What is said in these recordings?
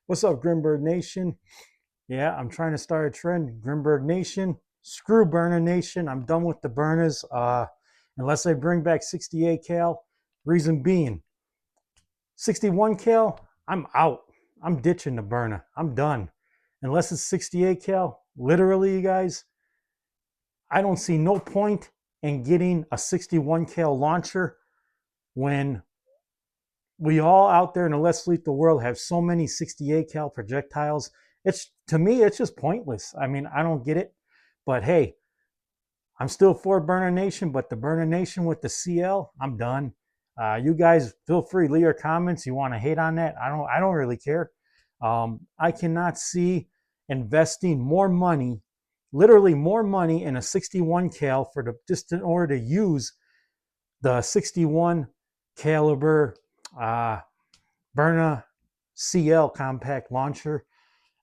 What's up, Grimberg Nation? Yeah, I'm trying to start a trend. Grimberg Nation, screw Byrna Nation. I'm done with the Byrnas. Unless they bring back 68 cal. Reason being, 61 cal, I'm out. I'm ditching the Byrna. I'm done. Unless it's 68 cal. Literally, you guys, I don't see no point in getting a 61 cal launcher when we all out there in the less lethal world have so many 68 cal projectiles. It's, to me, it's just pointless. I mean, I don't get it. But hey, I'm still for Burna Nation, but the Burna Nation with the CL, I'm done. You guys feel free, leave your comments. You want to hate on that? I don't really care. I cannot see investing more money, literally more money in a 61 cal for the just in order to use the 61 caliber Burna CL compact launcher.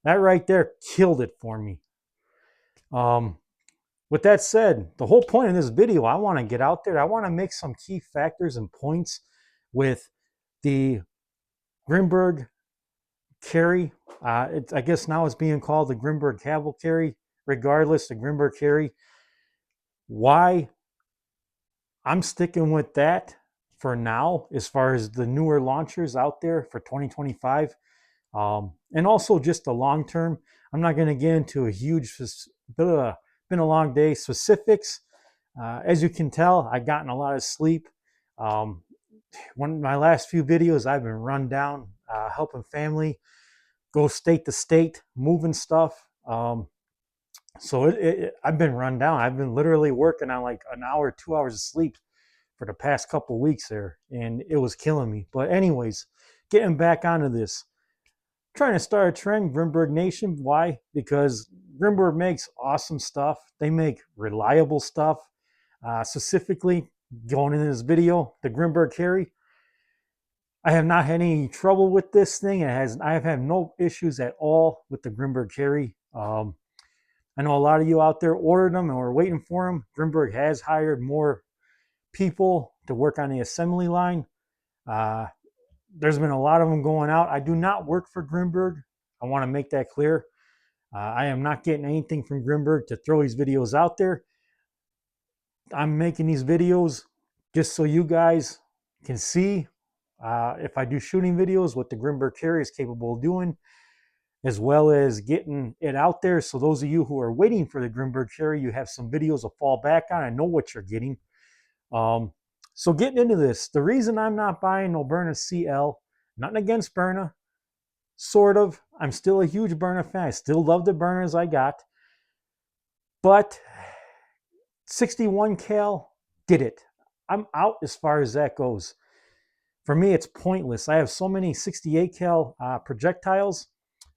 That right there killed it for me. With that said, the whole point of this video, I want to get out there. I want to make some key factors and points with the Grimberg carry. I guess now it's being called the Grimberg Caval carry. Regardless, the Grimberg carry. Why I'm sticking with that for now, as far as the newer launchers out there for 2025. And also just the long term. I'm not going to get into a huge, been a long day specifics. As you can tell, I've gotten a lot of sleep. One of my last few videos, I've been run down, helping family go state to state, moving stuff. So I've been run down. I've been literally working on like an hour, 2 hours of sleep for the past couple weeks there, and it was killing me. But anyways, getting back onto this. Trying to start a trend, Grimberg Nation. Why? Because Grimberg makes awesome stuff. They make reliable stuff. Specifically, going into this video, the Grimberg carry. I have not had any trouble with this thing. I have had no issues at all with the Grimberg carry. I know a lot of you out there ordered them and were waiting for them. Grimberg has hired more people to work on the assembly line. There's been a lot of them going out. I do not work for Grimberg. I want to make that clear. I am not getting anything from Grimberg to throw these videos out there. I'm making these videos just so you guys can see if I do shooting videos, what the Grimberg carry is capable of doing, as well as getting it out there. So those of you who are waiting for the Grimberg carry, you have some videos to fall back on. I know what you're getting. So getting into this, the reason I'm not buying no Burna CL, nothing against Byrna, sort of. I'm still a huge Byrna fan. I still love the Byrnas I got. But 61 cal did it. I'm out as far as that goes. For me, it's pointless. I have so many 68 cal projectiles,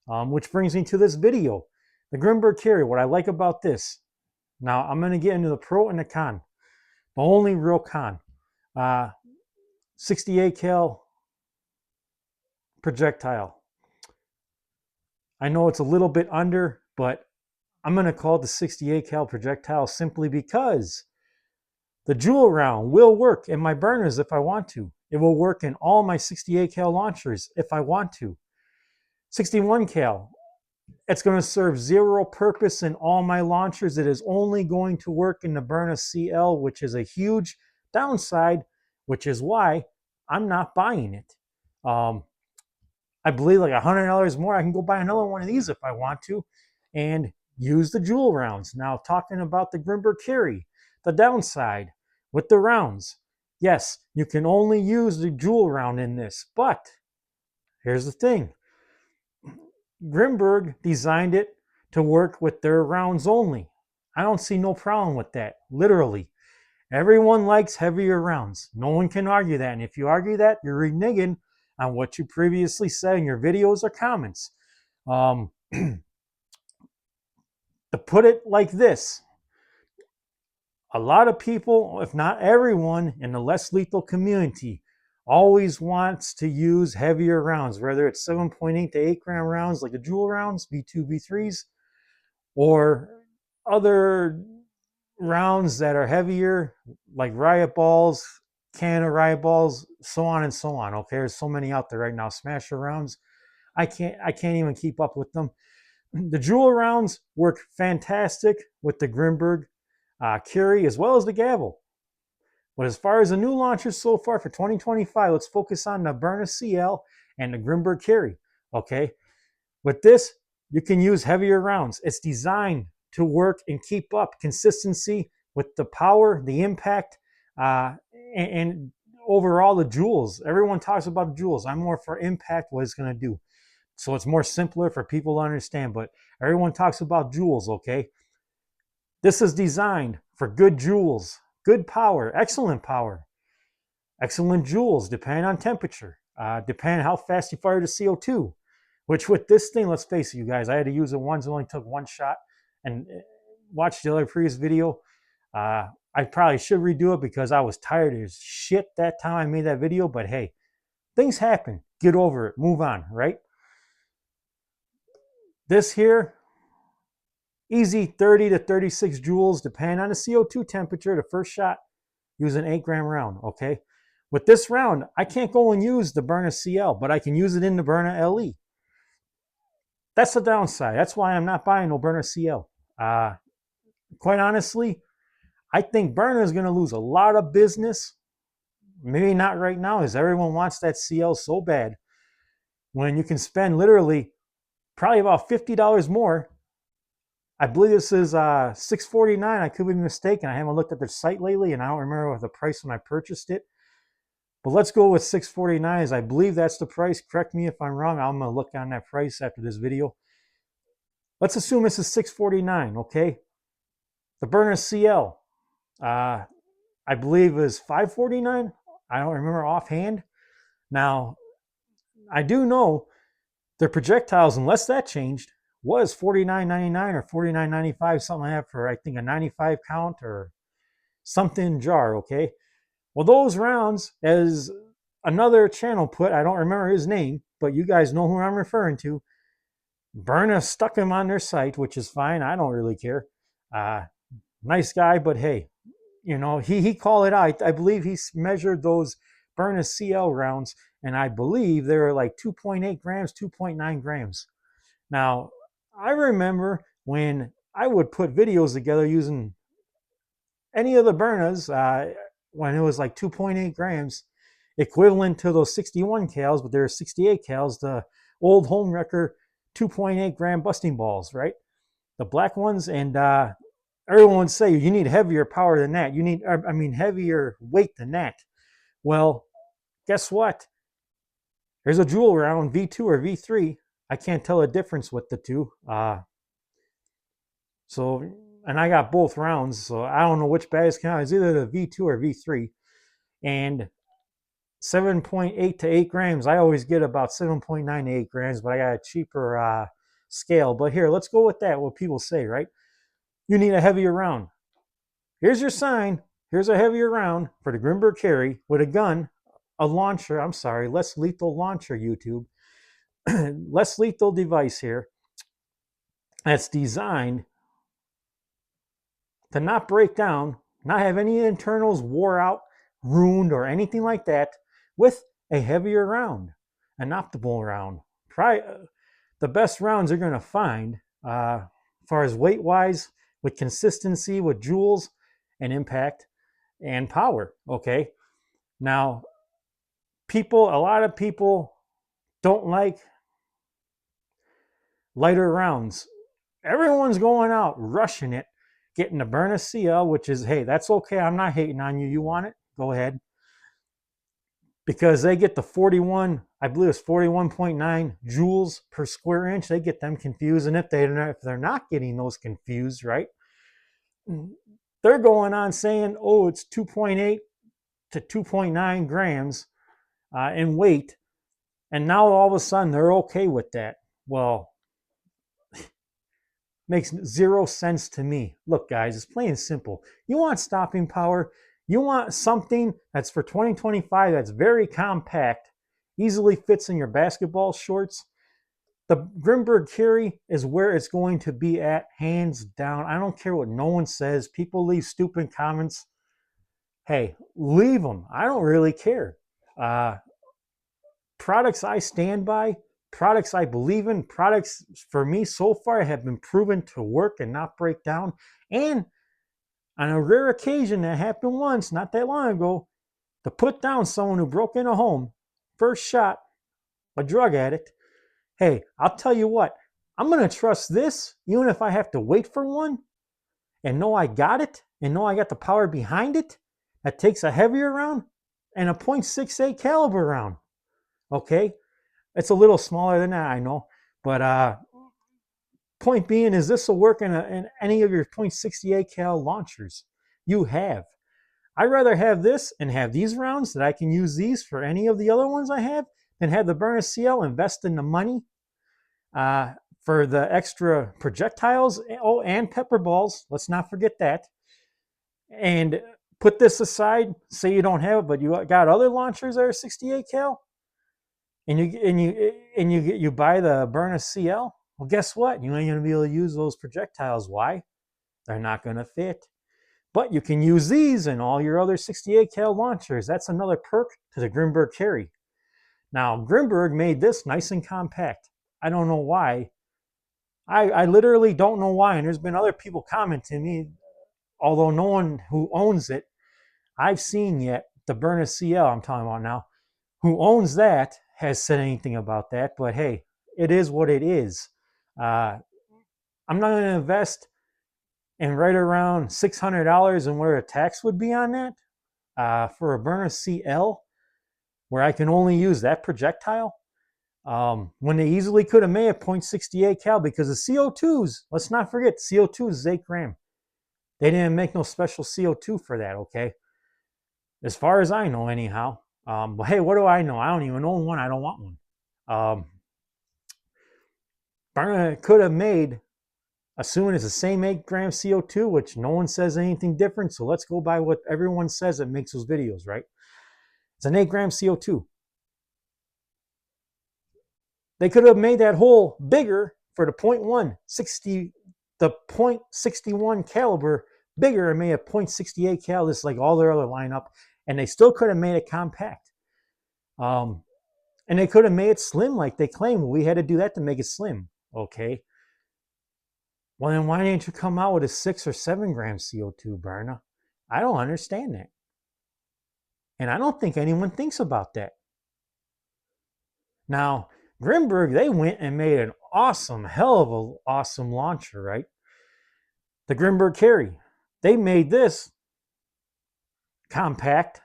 which brings me to this video. The Grimberg carry, what I like about this. Now, I'm going to get into the pro and the con. The only real con. 68 cal projectile. I know it's a little bit under, but I'm going to call it the 68 cal projectile simply because the jewel round will work in my Byrnas if I want to. It will work in all my 68 cal launchers if I want to. 61 cal, it's going to serve zero purpose in all my launchers. It is only going to work in the Burna CL, which is a huge downside, which is why I'm not buying it. I believe like $100 more, I can go buy another one of these if I want to and use the jewel rounds. Now, talking about the Grimberg carry, the downside with the rounds. Yes, you can only use the jewel round in this, but here's the thing. Grimberg designed it to work with their rounds only. I don't see no problem with that, literally. Everyone likes heavier rounds. No one can argue that. And if you argue that, you're reneging on what you previously said in your videos or comments. To put it like this, a lot of people, if not everyone, in the less lethal community always wants to use heavier rounds, whether it's 7.8 to 8 gram rounds like the jewel rounds, V2, V3s, or other rounds that are heavier, like riot balls, can of riot balls, so on and so on. Okay, there's so many out there right now. Smasher rounds. I can't even keep up with them. The jewel rounds work fantastic with the Grimberg carry as well as the gavel. But as far as the new launchers so far for 2025, let's focus on the Burna CL and the Grimberg carry. Okay, with this, you can use heavier rounds. It's designed to work and keep up consistency with the power, the impact, and overall the joules. Everyone talks about joules. I'm more for impact, what it's going to do. So it's more simpler for people to understand, but everyone talks about joules, okay? This is designed for good joules, good power, excellent joules, depending on temperature, depending how fast you fire the CO2. Which with this thing, let's face it, you guys, I had to use it once. It only took one shot. And watch the other previous video. I probably should redo it because I was tired as shit that time I made that video. But hey, things happen. Get over it. Move on, right? This here, easy 30 to 36 joules, depending on the CO2 temperature, the first shot, use an 8-gram round, okay? With this round, I can't go and use the Burna CL, but I can use it in the Burna LE. That's the downside. That's why I'm not buying no Burna CL. Quite honestly, I think Byrna is going to lose a lot of business. Maybe not right now, as everyone wants that CL so bad. When you can spend literally probably about $50 more. I believe this is $649. I could be mistaken. I haven't looked at their site lately, and I don't remember the price when I purchased it. But let's go with $649. As I believe that's the price. Correct me if I'm wrong. I'm going to look on that price after this video. Let's assume this is $649, okay? The Burna CL, I believe is $549. I don't remember offhand. Now, I do know their projectiles, unless that changed, was $49.99 or $49.95, something like that, for I think a 95 count or something jar, okay? Well, those rounds, as another channel put, I don't remember his name, but you guys know who I'm referring to. Byrna stuck him on their site, which is fine. I don't really care. Nice guy, but hey, you know, he called it out. I believe he measured those Burna CL rounds, and I believe they were like 2.8 grams, 2.9 grams. Now, I remember when I would put videos together using any of the Byrnas, when it was like 2.8 grams, equivalent to those 61 cals, but they're 68 cals, the old home wrecker 2.8 gram busting balls, right? The black ones, and everyone would say you need heavier power than that. You need, heavier weight than that. Well, guess what? There's a jewel round, V2 or V3. I can't tell the difference with the two. And I got both rounds, so I don't know which bags count. It's either the V2 or V3. And 7.8 to 8 grams, I always get about 7.9 to 8 grams, but I got a cheaper scale. But here, let's go with that, what people say, right? You need a heavier round. Here's your sign. Here's a heavier round for the Grimberg carry with a gun, a launcher. I'm sorry, less lethal launcher, YouTube. Less lethal device here. That's designed to not break down, not have any internals wore out, ruined, or anything like that, with a heavier round, an optimal round. The best rounds you're going to find, as far as weight-wise, with consistency, with joules, and impact, and power, okay? Now, a lot of people don't like lighter rounds. Everyone's going out, rushing it, getting the Burna CL, which is, hey, that's okay. I'm not hating on you. You want it? Go ahead. Because they get the 41, I believe it's 41.9 joules per square inch. They get them confused. And if they're not getting those confused, right, they're going on saying, oh, it's 2.8 to 2.9 grams in weight. And now all of a sudden they're okay with that. Well, makes zero sense to me. Look, guys, it's plain and simple. You want stopping power. You want something that's for 2025 that's very compact, easily fits in your basketball shorts. The Grimberg carry is where it's going to be at, hands down. I don't care what no one says. People leave stupid comments. Hey, leave them. I don't really care. Products I stand by, products I believe in, products for me so far have been proven to work and not break down. And on a rare occasion that happened once, not that long ago, to put down someone who broke in a home, first shot, a drug addict. Hey, I'll tell you what, I'm going to trust this even if I have to wait for one and know I got it and know I got the power behind it. That takes a heavier round and a .68 caliber round. Okay? It's a little smaller than that, I know. But point being is this will work in any of your .68 cal launchers you have. I'd rather have this and have these rounds that I can use these for any of the other ones I have than have the Burna CL invest in the money for the extra projectiles. Oh, and pepper balls. Let's not forget that. And put this aside. Say you don't have it, but you got other launchers that are 68 cal, and you buy the Burna CL. Well, guess what? You ain't gonna be able to use those projectiles. Why? They're not gonna fit. But you can use these in all your other 68 cal launchers. That's another perk to the Grimberg carry. Now, Grimberg made this nice and compact. I don't know why. I literally don't know why. And there's been other people commenting me, although no one who owns it I've seen yet, the Burna CL I'm talking about now, who owns that has said anything about that. But hey, it is what it is. I'm not going to invest in right around $600 and where a tax would be on that for a Burna CL, where I can only use that projectile. When they easily could have made a .68 cal, because the CO2s, let's not forget, CO2 is 8 gram. They didn't make no special CO2 for that, okay? As far as I know, anyhow. But hey, what do I know? I don't even own one. I don't want one. Byrna could have made, assuming it's the same 8 gram CO2, which no one says anything different, so let's go by what everyone says that makes those videos, right? It's an 8 gram CO2. They could have made that hole bigger for the the .61 caliber bigger and made a .68 cal, just like all their other lineup, and they still could have made it compact. And they could have made it slim like they claim. We had to do that to make it slim. Okay. Well, then why didn't you come out with a 6 or 7 gram CO2 Byrna? I don't understand that. And I don't think anyone thinks about that. Now, Grimberg, they went and made an awesome, hell of an awesome launcher, right? The Grimberg carry. They made this compact.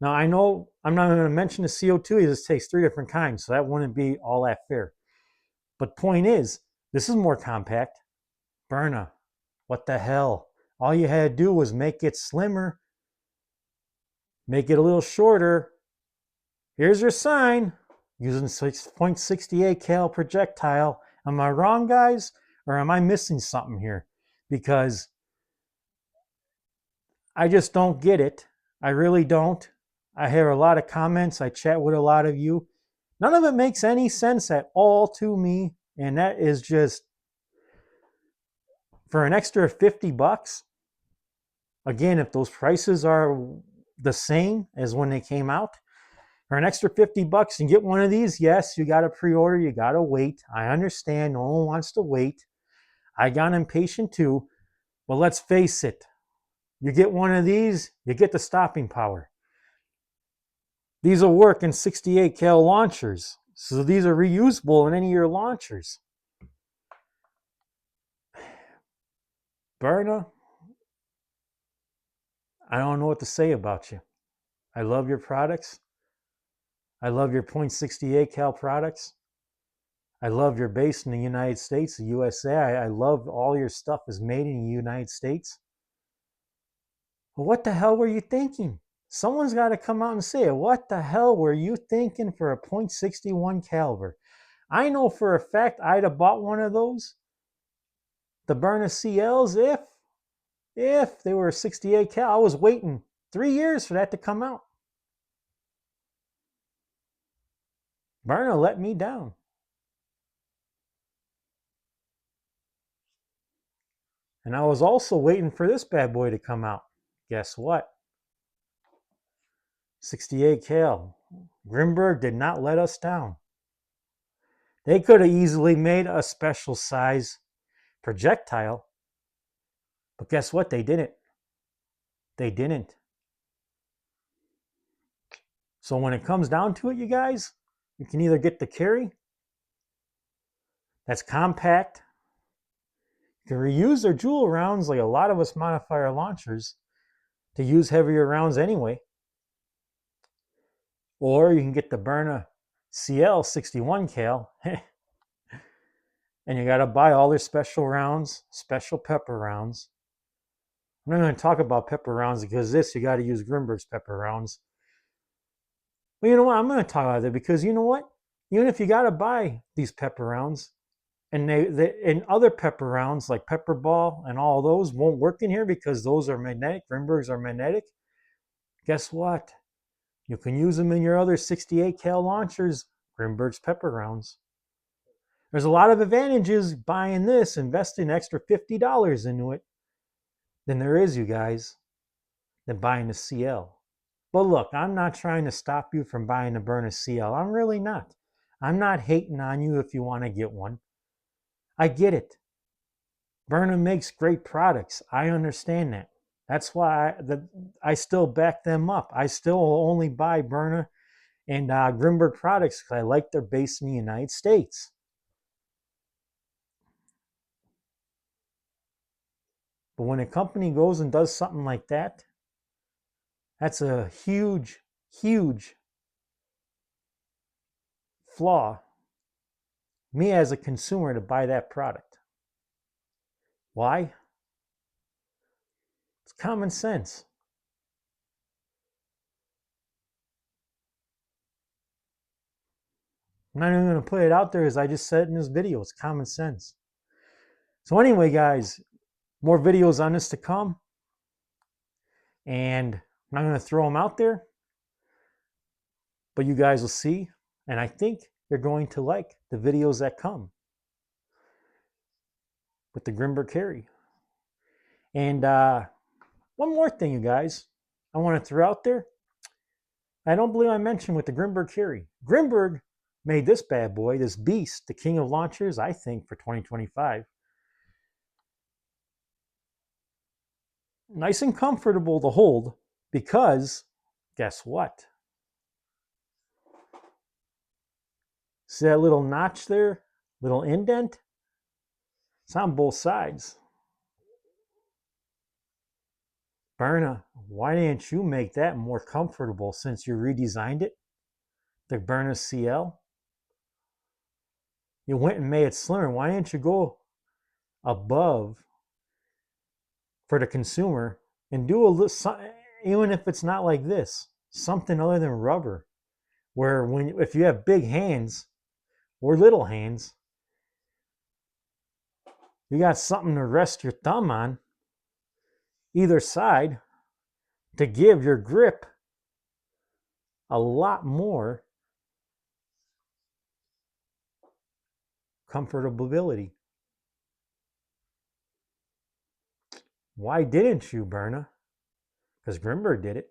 Now, I know I'm not going to mention the CO2. It just takes 3 different kinds, so that wouldn't be all that fair. But point is, this is more compact. Byrna, what the hell? All you had to do was make it slimmer, make it a little shorter. Here's your sign, using 6.68 cal projectile. Am I wrong, guys? Or am I missing something here? Because I just don't get it. I really don't. I hear a lot of comments. I chat with a lot of you. None of it makes any sense at all to me. And that is just for an extra 50 bucks. Again, if those prices are the same as when they came out, for an extra 50 bucks and get one of these, yes, you got to pre-order, you got to wait. I understand, no one wants to wait. I got impatient too. But let's face it, you get one of these, you get the stopping power. These will work in 68 cal launchers. So these are reusable in any of your launchers. Byrna, I don't know what to say about you. I love your products. I love your .68 cal products. I love your base in the United States, the USA. I love all your stuff is made in the United States. But what the hell were you thinking? Someone's got to come out and say it. What the hell were you thinking for a .61 caliber? I know for a fact I'd have bought one of those, the Burna CLs, if they were 68 cal. I was waiting 3 years for that to come out. Byrna let me down. And I was also waiting for this bad boy to come out. Guess what? 68 cal. Grimberg did not let us down. They could have easily made a special size projectile, but guess what? They didn't. They didn't. So when it comes down to it, you guys, you can either get the carry that's compact. You can reuse their jewel rounds like a lot of us modify our launchers to use heavier rounds anyway. Or you can get the Burna CL 61 cal and you got to buy all their special rounds, special pepper rounds. I'm not going to talk about pepper rounds because this, you got to use Grimberg's pepper rounds. Well, you know what? I'm going to talk about it because you know what? Even if you got to buy these pepper rounds, and and other pepper rounds like pepper ball and all those won't work in here because those are magnetic. Grimbergs are magnetic. Guess what? You can use them in your other 68 cal launchers, Grimberg's pepper rounds. There's a lot of advantages buying this, investing an extra $50 into it, than there is, you guys, than buying the CL. But look, I'm not trying to stop you from buying the Burna CL. I'm really not. I'm not hating on you if you want to get one. I get it. Byrna makes great products. I understand that. That's why I still back them up. I still only buy Byrna and Grimberg products because I like they're based in the United States. But when a company goes and does something like that, that's a huge, huge flaw. Me as a consumer to buy that product. Why? It's common sense. I'm not even going to put it out there as I just said in this video. It's common sense. So anyway, guys, more videos on this to come. And I'm not going to throw them out there. But you guys will see. And I think you're going to like the videos that come with the Grimberg carry. And one more thing, you guys, I want to throw out there. I don't believe I mentioned with the Grimberg carry. Grimberg made this bad boy, this beast, the king of launchers, I think, for 2025. Nice and comfortable to hold because guess what? See that little notch there? Little indent? It's on both sides. Byrna, why didn't you make that more comfortable since you redesigned it? The Burna CL? You went and made it slimmer. Why didn't you go above for the consumer and do a little, even if it's not like this, something other than rubber, where if you have big hands or little hands, you got something to rest your thumb on either side to give your grip a lot more comfortability. Why didn't you, Byrna? Because Grimberg did it.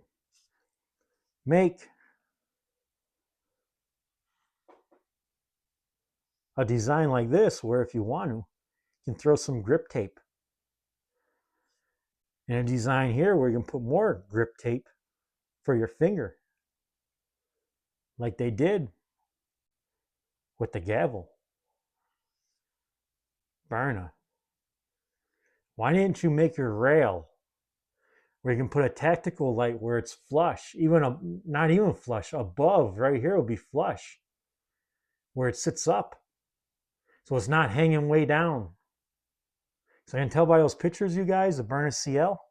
Make a design like this where if you want to, you can throw some grip tape. And a design here where you can put more grip tape for your finger. Like they did with the gavel. Byrna. Why didn't you make your rail where you can put a tactical light where it's flush, not even flush, above, right here will be flush, where it sits up. So it's not hanging way down. So I can tell by those pictures, you guys, the Burna CL,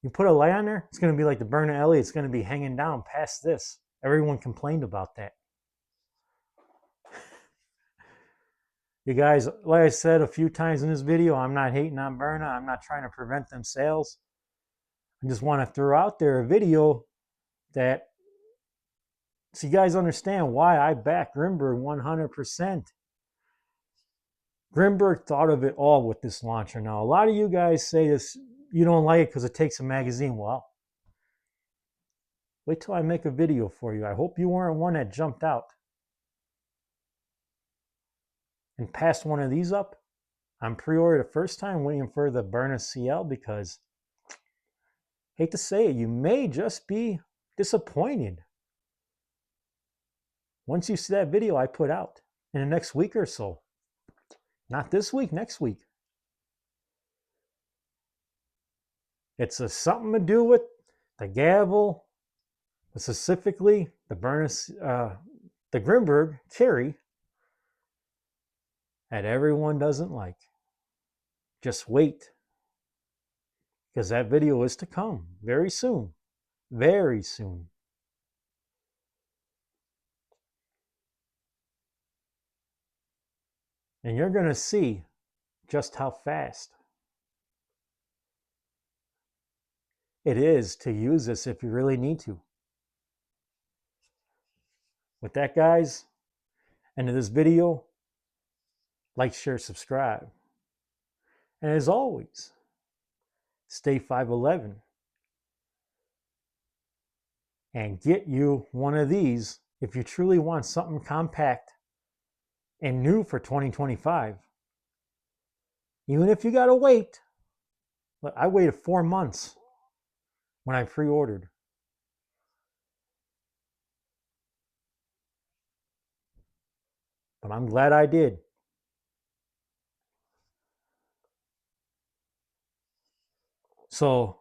you put a light on there, it's going to be like the Burna LE, it's going to be hanging down past this. Everyone complained about that. You guys, like I said a few times in this video, I'm not hating on Byrna. I'm not trying to prevent them sales. I just want to throw out there a video that so you guys understand why I back Grimberg 100%. Grimberg thought of it all with this launcher. Now, a lot of you guys say this, you don't like it because it takes a magazine. Well, Wait till I make a video for you. I hope you weren't one that jumped out and passed one of these up. I'm pre-order the first time waiting for the Burna CL because, hate to say it, you may just be disappointed once you see that video I put out in the next week or so. Not this week, next week. It's something to do with the gavel, specifically the the Grimberg carry that everyone doesn't like. Just wait, because that video is to come very soon. Very soon. And you're going to see just how fast it is to use this if you really need to. With that, guys, end of this video, like, share, subscribe. And as always, stay 5'11" and get you one of these if you truly want something compact and new for 2025. Even if you got to wait. I waited 4 months when I pre-ordered. But I'm glad I did. So,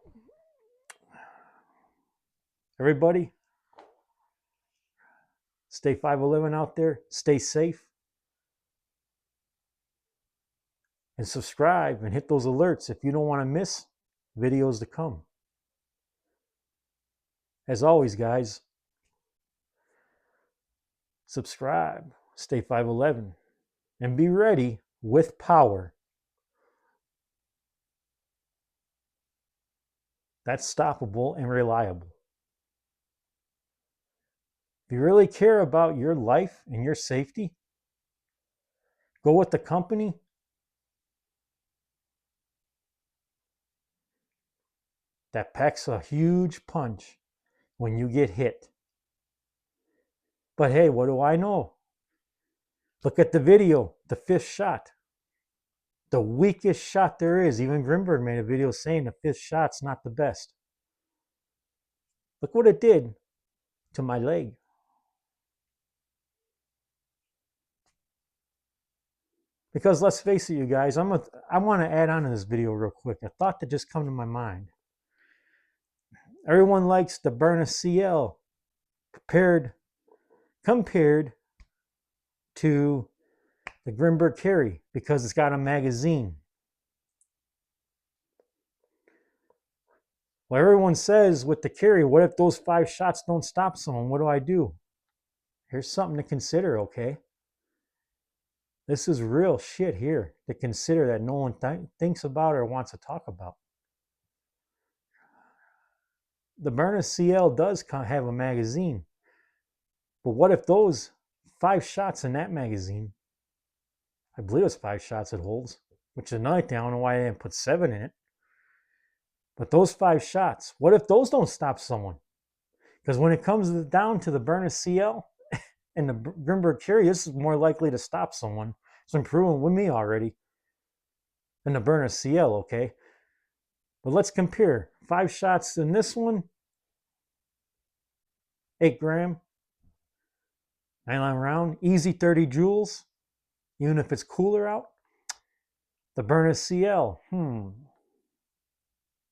everybody, stay 5'11" out there, stay safe, and subscribe and hit those alerts if you don't want to miss videos to come. As always, guys, subscribe, stay 5'11", and be ready with power. That's stoppable and reliable. If you really care about your life and your safety, go with the company that packs a huge punch when you get hit. But hey, what do I know? Look at the video, the 5th shot. The weakest shot there is. Even Grimberg made a video saying the 5th shot's not the best. Look what it did to my leg. Because let's face it, you guys, I want to add on to this video real quick. A thought that just come to my mind. Everyone likes the Burna CL compared to the Grimberg carry because it's got a magazine. Well, everyone says with the carry, what if those 5 shots don't stop someone? What do I do? Here's something to consider, okay? This is real shit here to consider that no one thinks about or wants to talk about. The Burna CL does have a magazine. But what if those 5 shots in that magazine, I believe it's 5 shots it holds, which is another thing, I don't know why they didn't put 7 in it. But those 5 shots, what if those don't stop someone? Because when it comes down to the Burna CL and the Grimberg carry, this is more likely to stop someone. It's been proven with me already than the Burna CL, okay? But let's compare 5 shots in this one, 8 gram, nylon round, easy 30 joules, even if it's cooler out. The Burna CL,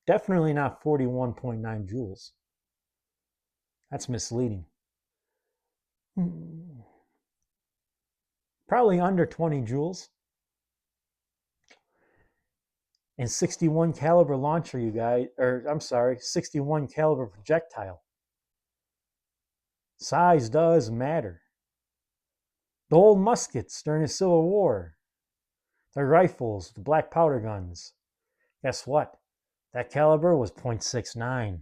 definitely not 41.9 joules. That's misleading. Probably under 20 joules. And 61 caliber launcher, you guys, or I'm sorry, 61 caliber projectile. Size does matter. The old muskets during the Civil War, the rifles, the black powder guns. Guess what? That caliber was .69.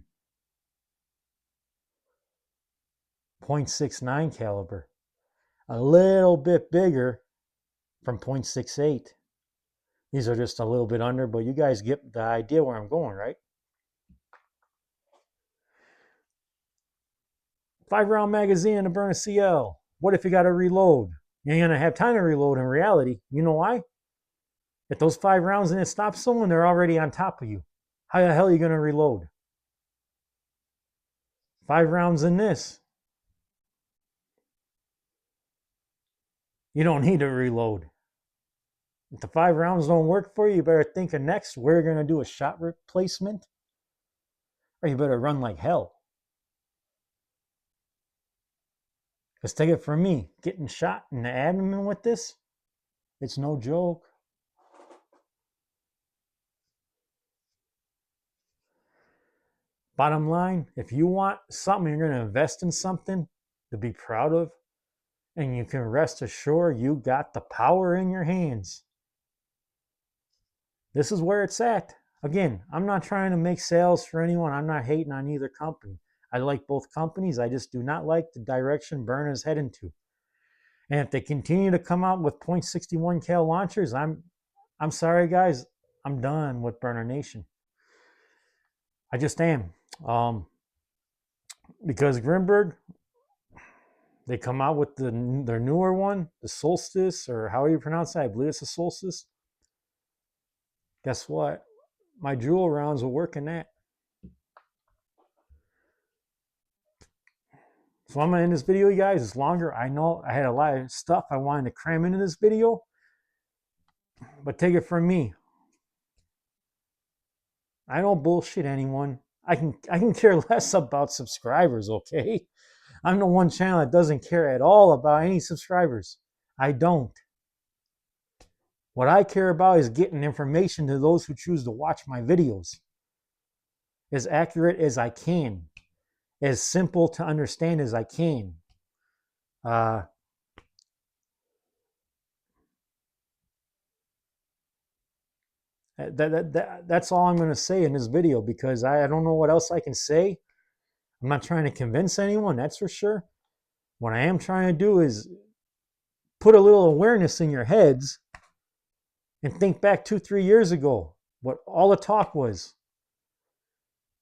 .69 caliber. A little bit bigger from .68. These are just a little bit under, but you guys get the idea where I'm going, right? 5-round magazine in the Burna CL. What if you got to reload? You ain't going to have time to reload in reality. You know why? If those 5 rounds didn't stop someone, they're already on top of you. How the hell are you going to reload? 5 rounds in this. You don't need to reload. If the 5 rounds don't work for you, you better think of next where you're going to do a shot replacement, or you better run like hell. Because take it from me, getting shot in the abdomen with this, it's no joke. Bottom line, if you want something, you're going to invest in something to be proud of, and you can rest assured you got the power in your hands. This is where it's at. Again, I'm not trying to make sales for anyone. I'm not hating on either company. I like both companies. I just do not like the direction Byrna is heading to. And if they continue to come out with .61 cal launchers, I'm sorry, guys. I'm done with Byrna Nation. I just am. Because Grimberg, they come out with their newer one, the Solstice, or how you pronounce it. I believe it's a Solstice. Guess what? My jewel rounds will work in that. So I'm going to end this video, you guys. It's longer. I know I had a lot of stuff I wanted to cram into this video. But take it from me. I don't bullshit anyone. I can care less about subscribers, okay? I'm the one channel that doesn't care at all about any subscribers. I don't. What I care about is getting information to those who choose to watch my videos. As accurate as I can. As simple to understand as I can. That's all I'm going to say in this video, because I don't know what else I can say. I'm not trying to convince anyone, that's for sure. What I am trying to do is put a little awareness in your heads and think back 2-3 years ago, what all the talk was.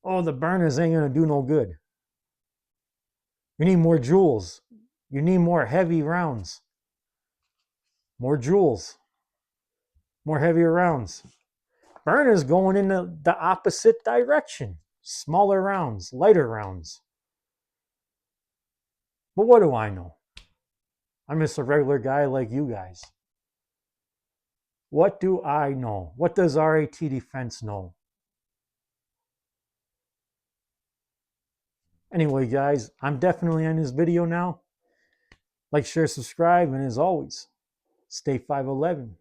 Oh, the burners ain't going to do no good. You need more joules. You need more heavy rounds. More joules. More heavier rounds. Burners going in the opposite direction. Smaller rounds, lighter rounds. But what do I know? I'm just a regular guy like you guys. What do I know? What does RAT Defense know? Anyway, guys, I'm definitely on this video now. Like, share, subscribe, and as always, stay 511.